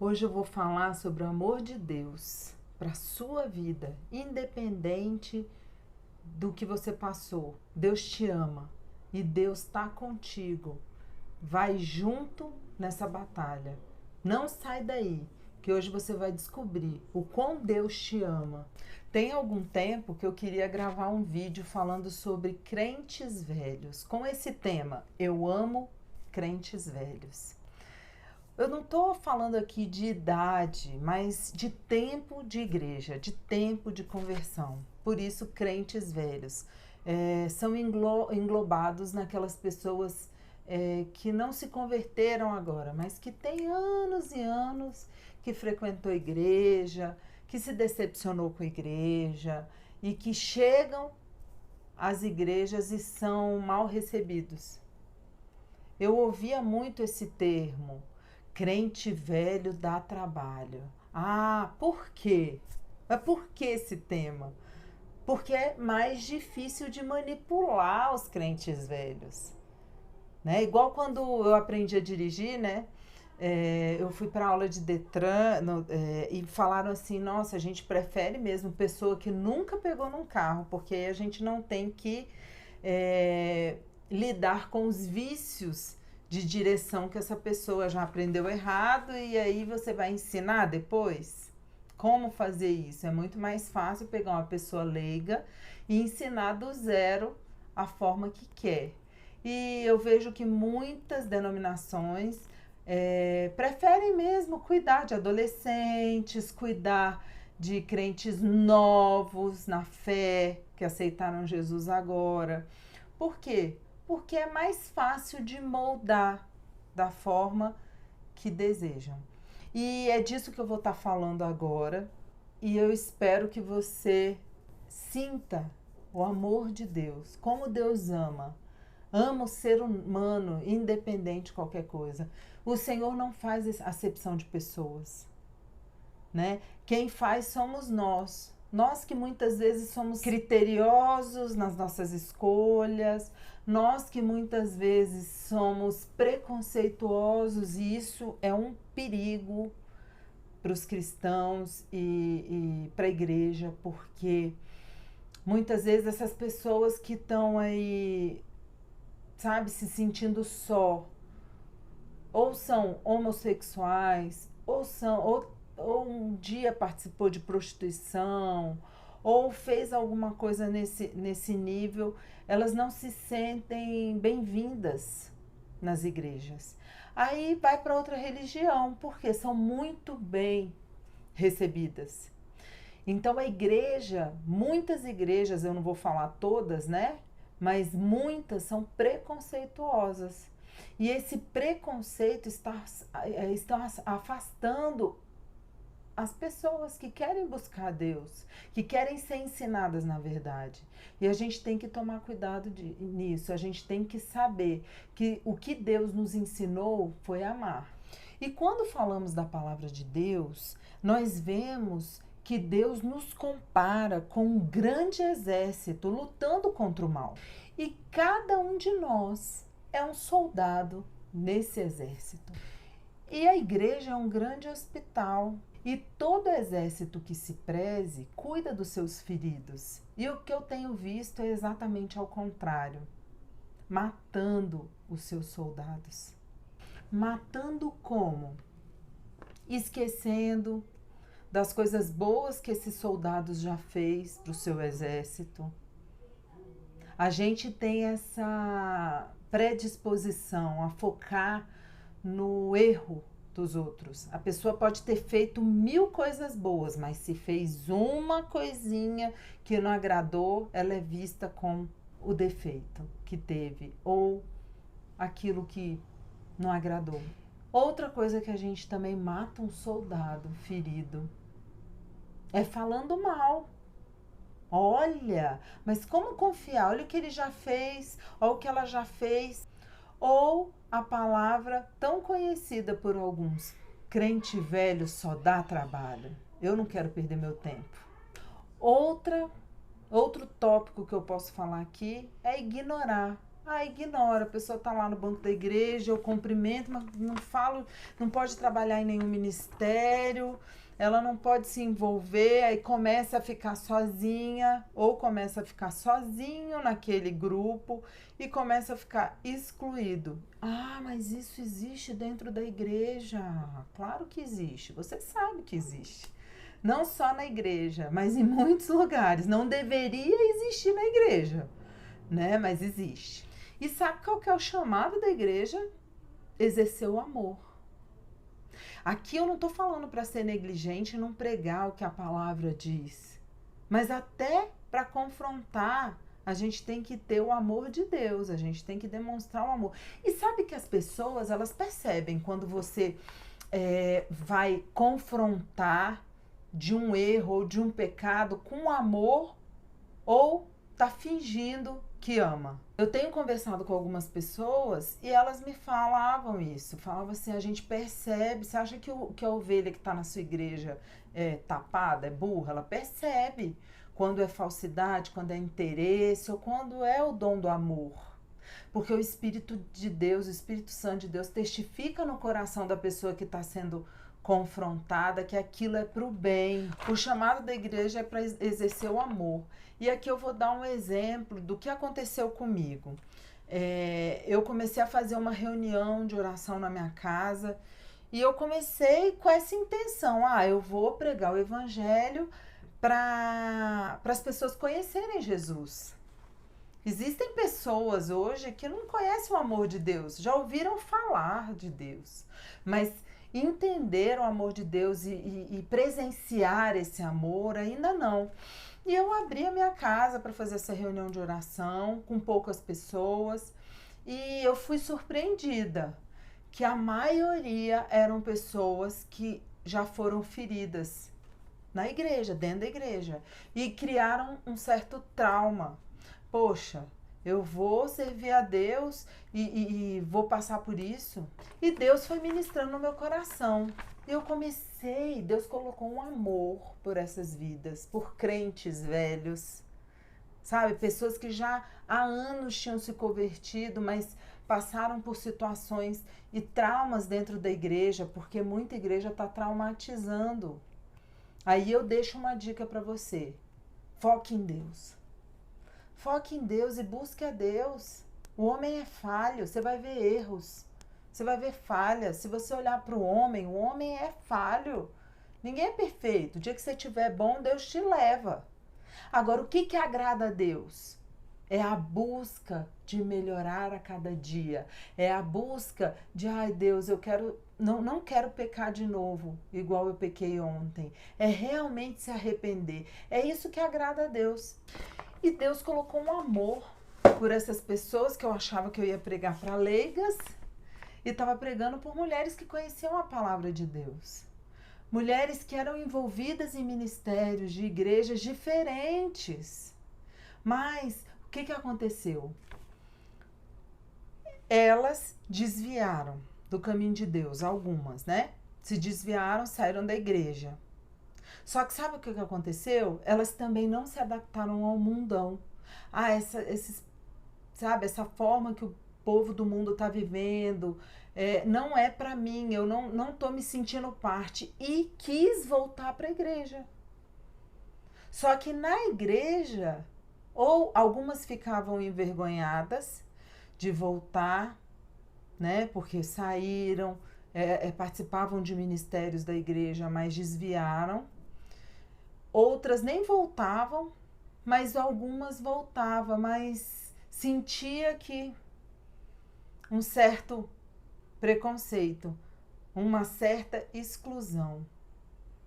Hoje eu vou falar sobre o amor de Deus para a sua vida, independente do que você passou. Deus te ama e Deus está contigo. Vai junto nessa batalha. Não sai daí, que hoje você vai descobrir o quão Deus te ama. Tem algum tempo que eu queria gravar um vídeo falando sobre crentes velhos, com esse tema: eu amo crentes velhos. Eu não estou falando aqui de idade, mas de tempo de igreja, de tempo de conversão. Por isso, crentes velhos são englobados naquelas pessoas que não se converteram agora, mas que têm anos e anos que frequentou a igreja, que se decepcionou com a igreja e que chegam às igrejas e são mal recebidos. Eu ouvia muito esse termo: crente velho dá trabalho. Ah, por quê? Mas por que esse tema? Porque é mais difícil de manipular os crentes velhos, né? Igual quando eu aprendi a dirigir, né? Eu fui para aula de Detran e falaram assim: nossa, a gente prefere mesmo pessoa que nunca pegou num carro, porque aí a gente não tem que lidar com os vícios de direção que essa pessoa já aprendeu errado, e aí você vai ensinar depois como fazer isso. É muito mais fácil pegar uma pessoa leiga e ensinar do zero a forma que quer. E eu vejo que muitas denominações preferem mesmo cuidar de adolescentes, cuidar de crentes novos na fé, que aceitaram Jesus agora. Por quê? Porque é mais fácil de moldar da forma que desejam. E é disso que eu vou estar falando agora, e eu espero que você sinta o amor de Deus, como Deus ama. Ama o ser humano, independente de qualquer coisa. O Senhor não faz acepção de pessoas, né? Quem faz somos nós. Nós que muitas vezes somos criteriosos nas nossas escolhas, nós que muitas vezes somos preconceituosos, e isso é um perigo para os cristãos e para a igreja, porque muitas vezes essas pessoas que estão aí, sabe, se sentindo só, ou são homossexuais, ou um dia participou de prostituição, ou fez alguma coisa nesse nível, elas não se sentem bem-vindas nas igrejas. Aí vai para outra religião, porque são muito bem recebidas. Então a igreja, muitas igrejas, eu não vou falar todas, né? Mas muitas são preconceituosas. E esse preconceito está afastando as pessoas que querem buscar Deus, que querem ser ensinadas na verdade. E a gente tem que tomar cuidado nisso, a gente tem que saber que o que Deus nos ensinou foi amar. E quando falamos da palavra de Deus, nós vemos que Deus nos compara com um grande exército lutando contra o mal. E cada um de nós é um soldado nesse exército. E a igreja é um grande hospital. E todo exército que se preze cuida dos seus feridos. E o que eu tenho visto é exatamente ao contrário: matando os seus soldados. Matando como? Esquecendo das coisas boas que esses soldados já fez para o seu exército. A gente tem essa predisposição a focar no erro dos outros. A pessoa pode ter feito 1000 coisas boas, mas se fez uma coisinha que não agradou, ela é vista com o defeito que teve ou aquilo que não agradou. Outra coisa que a gente também mata um soldado ferido é falando mal. Olha, mas como confiar? Olha o que ele já fez, olha o que ela já fez. Ou a palavra tão conhecida por alguns: crente velho só dá trabalho. Eu não quero perder meu tempo. Outro tópico que eu posso falar aqui é ignorar. Ah, ignora, a pessoa está lá no banco da igreja, eu cumprimento, mas não falo, não pode trabalhar em nenhum ministério, ela não pode se envolver, aí começa a ficar sozinha, ou começa a ficar sozinho naquele grupo e começa a ficar excluído. Ah, mas isso existe dentro da igreja. Claro que existe, você sabe que existe. Não só na igreja, mas em muitos lugares. Não deveria existir na igreja, né? Mas existe. E sabe qual que é o chamado da igreja? Exercer o amor. Aqui eu não estou falando para ser negligente e não pregar o que a palavra diz, mas até para confrontar, a gente tem que ter o amor de Deus, a gente tem que demonstrar o amor. E sabe que as pessoas, elas percebem quando você vai confrontar de um erro ou de um pecado com amor ou tá fingindo que ama. Eu tenho conversado com algumas pessoas e elas me falavam isso. Falavam assim, a gente percebe, você acha que a ovelha que está na sua igreja é tapada, é burra? Ela percebe quando é falsidade, quando é interesse ou quando é o dom do amor. Porque o Espírito de Deus, o Espírito Santo de Deus testifica no coração da pessoa que está sendo confrontada que aquilo é para o bem. O chamado da igreja é para exercer o amor. E aqui eu vou dar um exemplo do que aconteceu comigo. Eu comecei a fazer uma reunião de oração na minha casa e eu comecei com essa intenção. Eu vou pregar o evangelho para as pessoas conhecerem Jesus. Existem pessoas hoje que não conhecem o amor de Deus, já ouviram falar de Deus, mas entender o amor de Deus e presenciar esse amor ainda não. E eu abri a minha casa para fazer essa reunião de oração com poucas pessoas e eu fui surpreendida que a maioria eram pessoas que já foram feridas na igreja, dentro da igreja, e criaram um certo trauma. Poxa, eu vou servir a Deus e vou passar por isso. E Deus foi ministrando no meu coração. Eu comecei, Deus colocou um amor por essas vidas, por crentes velhos, sabe? Pessoas que já há anos tinham se convertido, mas passaram por situações e traumas dentro da igreja, porque muita igreja está traumatizando. Aí eu deixo uma dica para você. Foque em Deus. Foque em Deus e busque a Deus. O homem é falho, você vai ver erros, você vai ver falhas. Se você olhar para o homem é falho. Ninguém é perfeito. O dia que você estiver bom, Deus te leva. Agora, o que agrada a Deus? É a busca de melhorar a cada dia. É a busca de, Deus, eu quero, não quero pecar de novo, igual eu pequei ontem. É realmente se arrepender. É isso que agrada a Deus. E Deus colocou um amor por essas pessoas que eu achava que eu ia pregar para leigas e estava pregando por mulheres que conheciam a palavra de Deus. Mulheres que eram envolvidas em ministérios de igrejas diferentes. Mas o que aconteceu? Elas desviaram do caminho de Deus, algumas, né? Se desviaram, saíram da igreja. Só que sabe o que aconteceu? Elas também não se adaptaram ao mundão. Essa forma que o povo do mundo está vivendo, não é para mim, eu não tô me sentindo parte. E quis voltar para a igreja. Só que na igreja, ou algumas ficavam envergonhadas de voltar, né? Porque saíram, participavam de ministérios da igreja, mas desviaram. Outras nem voltavam, mas algumas voltavam, mas sentia que um certo preconceito, uma certa exclusão,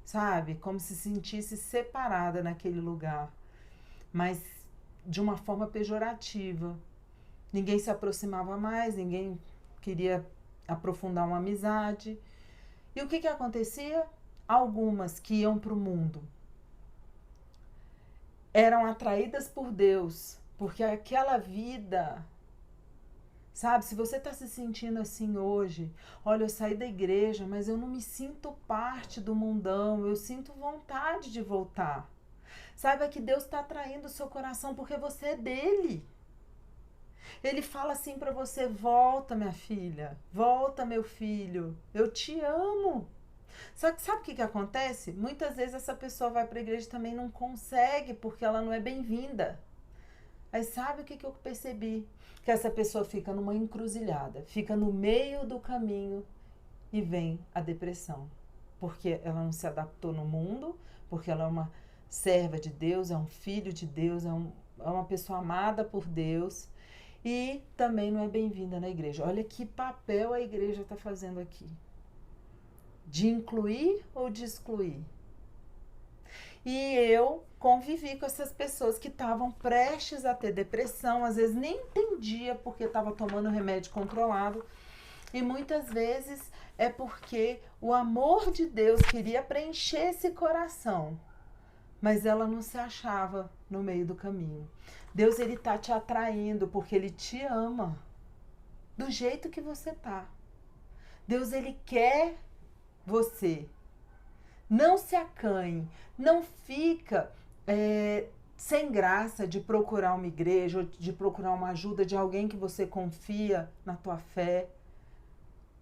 sabe? Como se sentisse separada naquele lugar, mas de uma forma pejorativa. Ninguém se aproximava mais, ninguém queria aprofundar uma amizade. E o que acontecia? Algumas que iam para o mundo eram atraídas por Deus, porque aquela vida, sabe, se você está se sentindo assim hoje, olha, eu saí da igreja, mas eu não me sinto parte do mundão, eu sinto vontade de voltar. Saiba que Deus está atraindo o seu coração porque você é dele. Ele fala assim para você: volta, minha filha, volta, meu filho, eu te amo. Só que sabe o que acontece? Muitas vezes essa pessoa vai para a igreja e também não consegue, porque ela não é bem-vinda. Aí sabe o que eu percebi? Que essa pessoa fica numa encruzilhada, fica no meio do caminho e vem a depressão. Porque ela não se adaptou no mundo, porque ela é uma serva de Deus, é um filho de Deus, é uma pessoa amada por Deus e também não é bem-vinda na igreja. Olha que papel a igreja está fazendo aqui. De incluir ou de excluir? E eu convivi com essas pessoas que estavam prestes a ter depressão, às vezes nem entendia porque estava tomando remédio controlado. E muitas vezes é porque o amor de Deus queria preencher esse coração, mas ela não se achava no meio do caminho. Deus, ele tá te atraindo porque ele te ama do jeito que você tá. Deus, ele quer você. Não se acanhe, não fica sem graça de procurar uma igreja ou de procurar uma ajuda de alguém que você confia na tua fé.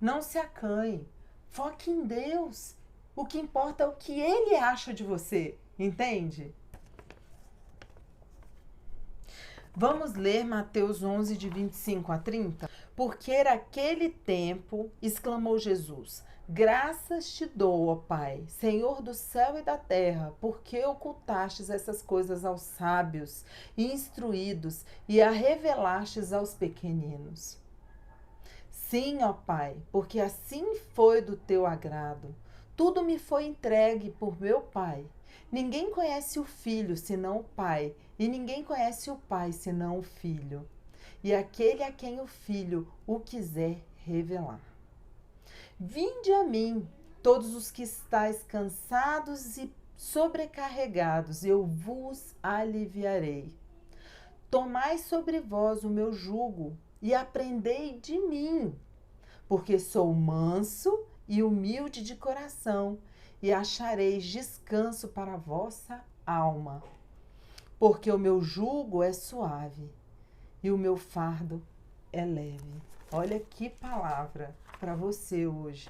Não se acanhe, foque em Deus. O que importa é o que Ele acha de você, entende? Vamos ler Mateus 11, de 25 a 30? Porque naquele tempo, exclamou Jesus, graças te dou, ó Pai, Senhor do céu e da terra, porque ocultastes essas coisas aos sábios e instruídos e a revelastes aos pequeninos. Sim, ó Pai, porque assim foi do teu agrado. Tudo me foi entregue por meu Pai. Ninguém conhece o Filho senão o Pai, e ninguém conhece o Pai senão o Filho, e aquele a quem o Filho o quiser revelar. Vinde a mim, todos os que estáis cansados e sobrecarregados, eu vos aliviarei. Tomai sobre vós o meu jugo e aprendei de mim, porque sou manso e humilde de coração, e achareis descanso para a vossa alma. Porque o meu jugo é suave e o meu fardo é leve. Olha que palavra para você hoje.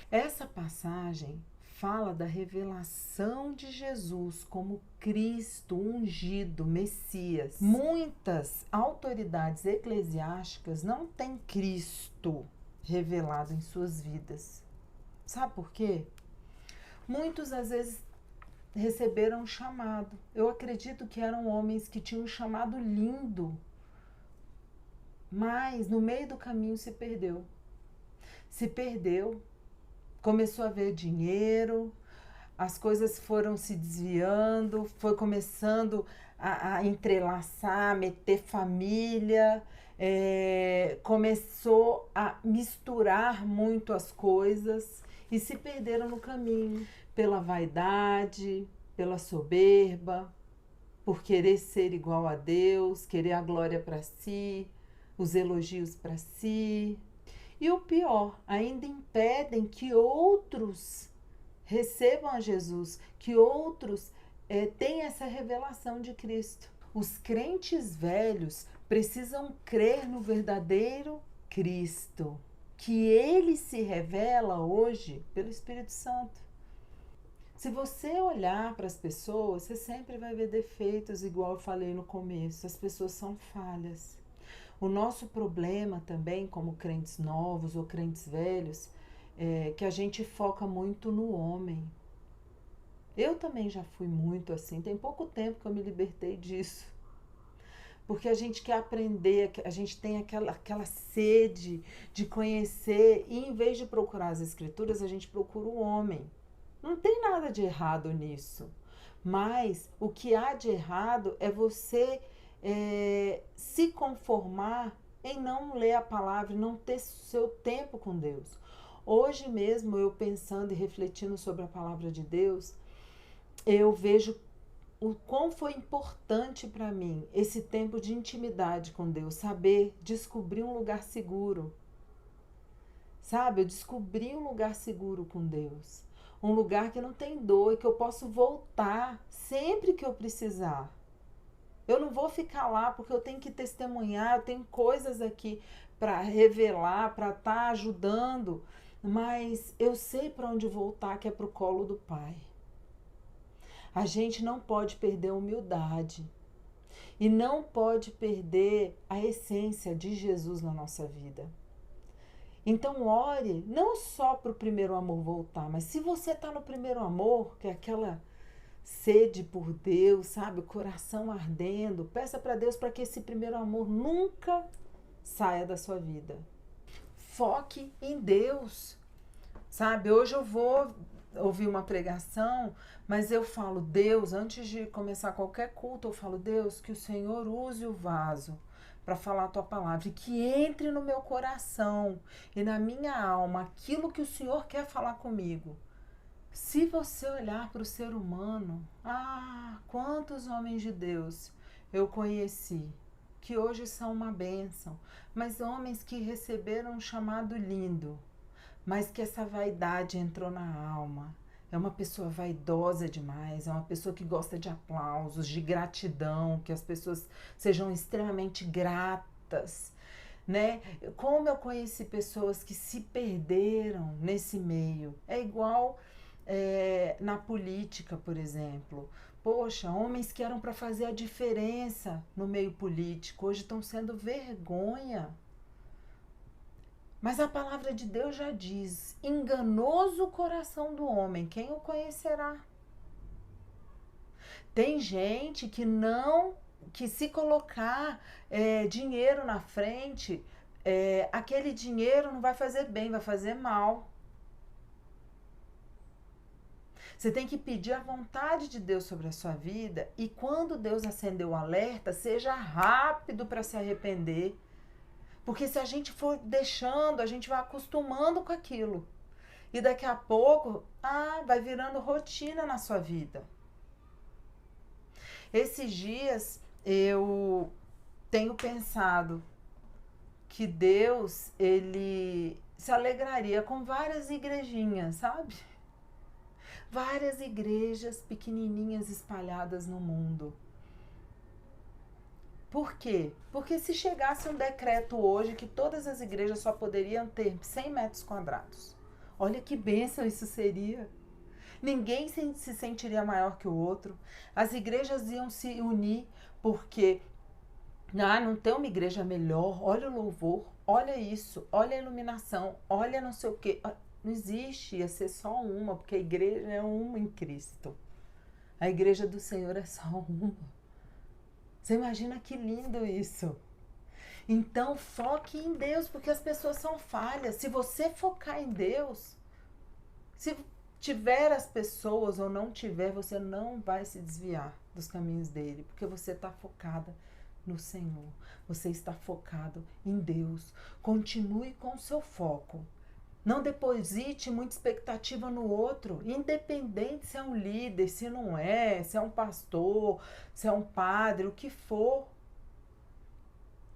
Essa passagem fala da revelação de Jesus como Cristo ungido, Messias. Muitas autoridades eclesiásticas não têm Cristo revelado em suas vidas. Sabe por quê? Muitos às vezes receberam um chamado. Eu acredito que eram homens que tinham um chamado lindo, mas no meio do caminho se perdeu. Se perdeu, começou a ver dinheiro, as coisas foram se desviando, foi começando a entrelaçar, meter família, começou a misturar muito as coisas e se perderam no caminho pela vaidade, pela soberba, por querer ser igual a Deus, querer a glória para si, os elogios para si. E o pior, ainda impedem que outros recebam a Jesus, que outros tenham essa revelação de Cristo. Os crentes velhos precisam crer no verdadeiro Cristo, que ele se revela hoje pelo Espírito Santo. Se você olhar para as pessoas, você sempre vai ver defeitos, igual eu falei no começo. As pessoas são falhas. O nosso problema também, como crentes novos ou crentes velhos, é que a gente foca muito no homem. Eu também já fui muito assim. Tem pouco tempo que eu me libertei disso. Porque a gente quer aprender, a gente tem aquela sede de conhecer, e em vez de procurar as escrituras, a gente procura o homem. Não tem nada de errado nisso. Mas o que há de errado é você se conformar em não ler a palavra, não ter seu tempo com Deus. Hoje mesmo, eu pensando e refletindo sobre a palavra de Deus, eu vejo o quão foi importante para mim esse tempo de intimidade com Deus, saber descobrir um lugar seguro. Sabe, eu descobri um lugar seguro com Deus. Um lugar que não tem dor e que eu posso voltar sempre que eu precisar. Eu não vou ficar lá porque eu tenho que testemunhar, eu tenho coisas aqui para revelar, para estar ajudando, mas eu sei para onde voltar, que é para o colo do Pai. A gente não pode perder a humildade e não pode perder a essência de Jesus na nossa vida. Então ore não só para o primeiro amor voltar, mas se você está no primeiro amor, que é aquela sede por Deus, sabe, o coração ardendo, peça para Deus para que esse primeiro amor nunca saia da sua vida. Foque em Deus, sabe? Hoje eu vou ouvir uma pregação, mas eu falo, Deus, antes de começar qualquer culto, eu falo, Deus, que o Senhor use o vaso para falar a tua palavra e que entre no meu coração e na minha alma aquilo que o Senhor quer falar comigo. Se você olhar para o ser humano, quantos homens de Deus eu conheci, que hoje são uma bênção, mas homens que receberam um chamado lindo, mas que essa vaidade entrou na alma. É uma pessoa vaidosa demais, é uma pessoa que gosta de aplausos, de gratidão, que as pessoas sejam extremamente gratas, né? Como eu conheci pessoas que se perderam nesse meio. É igual na política, por exemplo. Poxa, homens que eram para fazer a diferença no meio político, hoje estão sendo vergonha. Mas a palavra de Deus já diz: enganoso o coração do homem, quem o conhecerá? Tem gente que se colocar dinheiro na frente, aquele dinheiro não vai fazer bem, vai fazer mal. Você tem que pedir a vontade de Deus sobre a sua vida e quando Deus acender o alerta, seja rápido para se arrepender. Porque se a gente for deixando, a gente vai acostumando com aquilo. E daqui a pouco, vai virando rotina na sua vida. Esses dias eu tenho pensado que Deus, ele se alegraria com várias igrejinhas, sabe? Várias igrejas pequenininhas espalhadas no mundo. Por quê? Porque se chegasse um decreto hoje que todas as igrejas só poderiam ter 100 metros quadrados. Olha que bênção isso seria. Ninguém se sentiria maior que o outro. As igrejas iam se unir porque não tem uma igreja melhor. Olha o louvor, olha isso, olha a iluminação, olha não sei o quê. Não existe, ia ser só uma, porque a igreja é uma em Cristo. A igreja do Senhor é só uma. Você imagina que lindo isso. Então foque em Deus, porque as pessoas são falhas. Se você focar em Deus, se tiver as pessoas ou não tiver, você não vai se desviar dos caminhos dele, porque você está focada no Senhor. Você está focado em Deus. Continue com o seu foco. Não deposite muita expectativa no outro, independente se é um líder, se não é, se é um pastor, se é um padre, o que for.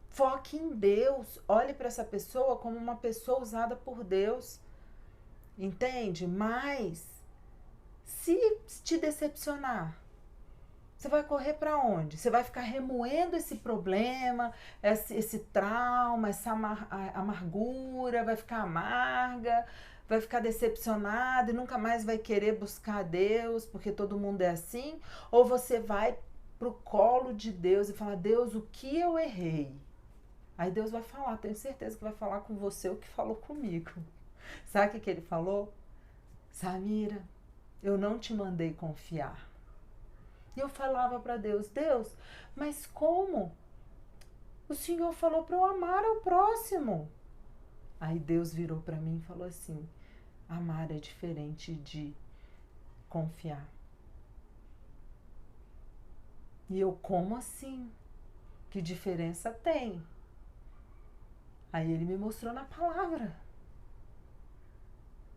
Foque em Deus, olhe para essa pessoa como uma pessoa usada por Deus, entende? Mas, se te decepcionar, você vai correr para onde? Você vai ficar remoendo esse problema, esse trauma, essa amargura, vai ficar amarga, vai ficar decepcionada e nunca mais vai querer buscar a Deus, porque todo mundo é assim? Ou você vai pro colo de Deus e falar, Deus, o que eu errei? Aí Deus vai falar, tenho certeza que vai falar com você o que falou comigo. Sabe o que ele falou? Samira, eu não te mandei confiar. E eu falava para Deus, Deus, mas como? O Senhor falou para eu amar ao próximo. Aí Deus virou para mim e falou assim, amar é diferente de confiar. E eu, como assim? Que diferença tem? Aí ele me mostrou na palavra.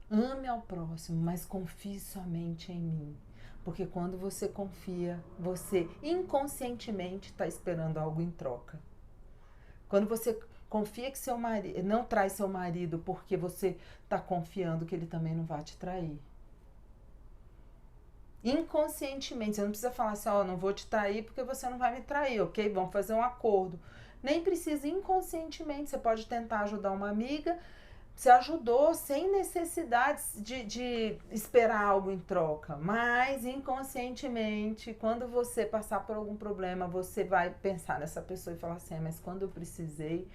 Ame ao próximo, mas confie somente em mim. Porque quando você confia, você inconscientemente está esperando algo em troca. Quando você confia que seu marido não trai seu marido porque você está confiando que ele também não vai te trair. Inconscientemente, você não precisa falar assim, ó, não vou te trair porque você não vai me trair, ok? Vamos fazer um acordo. Nem precisa inconscientemente, você pode tentar ajudar uma amiga, você ajudou sem necessidade de esperar algo em troca, mas inconscientemente, quando você passar por algum problema, você vai pensar nessa pessoa e falar assim, mas quando eu precisei,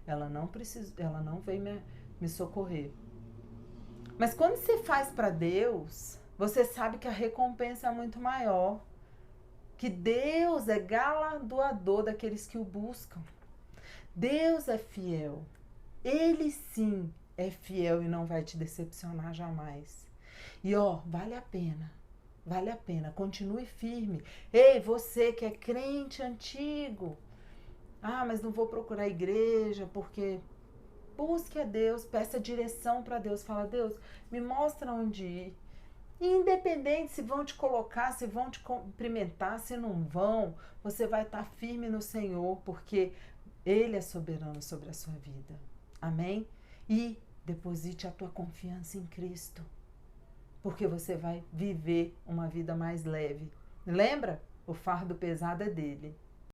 ela não veio me socorrer. Mas quando você faz para Deus, você sabe que a recompensa é muito maior, que Deus é galardoador daqueles que o buscam. Deus é fiel. Ele sim é fiel e não vai te decepcionar jamais. E ó, vale a pena. Vale a pena. Continue firme. Ei, você que é crente antigo. Ah, mas não vou procurar igreja porque busque a Deus, peça direção para Deus. Fala, Deus, me mostra onde ir. E independente se vão te colocar, se vão te cumprimentar, se não vão, você vai estar firme no Senhor, porque Ele é soberano sobre a sua vida. Amém? E deposite a tua confiança em Cristo, porque você vai viver uma vida mais leve. Lembra? O fardo pesado é dele.